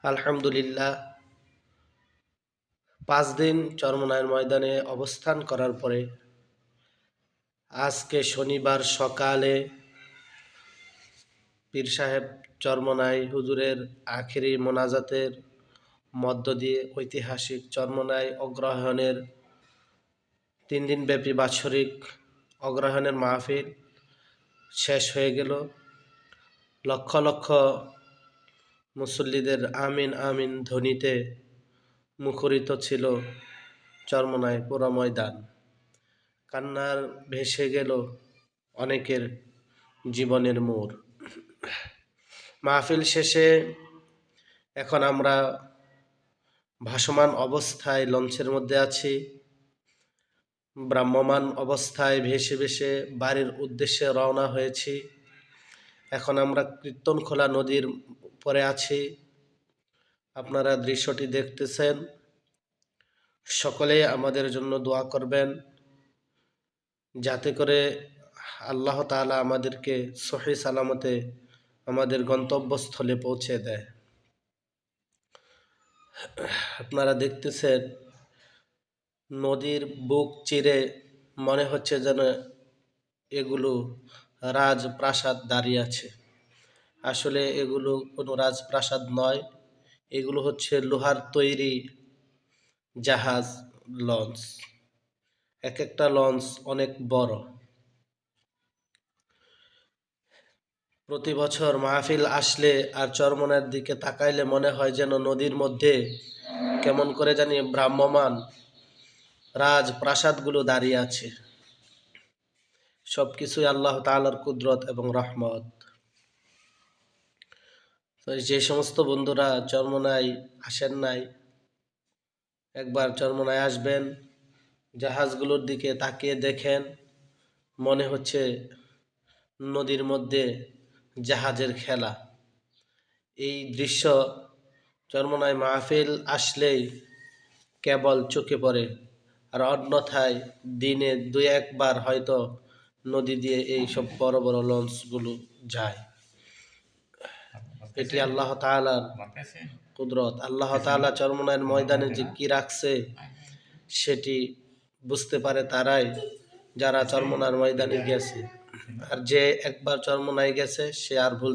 আলহামদুলিল্লাহ, ৫ দিন চরমোনাইয়ের ময়দানে অবস্থান করার পরে আজকে শনিবার সকালে পীর সাহেব চরমোনাই হুজুরের আখেরি মোনাজাতের মধ্য দিয়ে ঐতিহাসিক চরমোনাই অগ্রহায়ণের ৩ দিনব্যাপী বাৎসরিক অগ্রহায়ণের মাহফিল শেষ হয়ে গেল। লক্ষ লক্ষ মুসল্লিদের আমিন আমিন ধ্বনিতে মুখরিত ছিল চরমোনাই পুরো ময়দান। কান্নার ভেসে গেল অনেকের জীবনের মোড়। মাহফিল শেষে এখন আমরা ভাসমান অবস্থায় লঞ্চের মধ্যে আছি। ভ্রাম্যমান অবস্থায় ভেসে ভেসে বাড়ির উদ্দেশ্যে রওনা হয়েছি। এখন আমরা কীর্তনখোলা নদীর উপরে আছি। আপনারা দৃশ্যটি দেখতেছেন। সকলে আমাদের জন্য দোয়া করবেন যাতে করে আল্লাহ তাআলা আমাদেরকে সহি সালামতে আমাদের গন্তব্যস্থলে পৌঁছে দেয়। আপনারা দেখতেছেন নদীর বুক চিরে মনে হচ্ছে যেন এগুলো রাজপ্রাসাদ দাঁড়িয়ে আছে। আসলে এগুলো কোনো রাজপ্রাসাদ নয়, এগুলো হচ্ছে লোহার তৈরি জাহাজ, লঞ্চ। এক একটা লঞ্চ অনেক বড়। প্রতি বছর মাহফিল আসলে আর চরমোনাইয়ের দিকে তাকাইলে মনে হয় যেন নদীর মধ্যে কেমন করে জানি ভ্রাম্যমান রাজপ্রাসাদগুলো দাঁড়িয়ে আছে। সবকিছুই আল্লাহ তাআলার কুদরত এবং রহমত। তো যে সমস্ত বন্ধুরা চরমোনাই আসেন নাই, একবার চরমোনাই আসবেন। জাহাজগুলোর দিকে তাকিয়ে দেখেন, মনে হচ্ছে নদীর মধ্যে জাহাজের খেলা। এই দৃশ্য চরমোনাই মাহফিল আসলেই কেবল চোখে পড়ে, আর অন্যথায় দিনে ২-১ বার হয়তো নদী দিয়ে এই সব বড় বড় লঞ্চগুলো যায়। এটি আল্লাহ তাআলার কুদরত। আল্লাহ তাআলা চরমোনাইয়ের ময়দানে যে কি রাখছে সেটি বুঝতে পারে তারাই যারা চরমোনাইয়ের ময়দানে গেছে। আর যে একবার চরমোনাই গেছে সে আর ভুলতে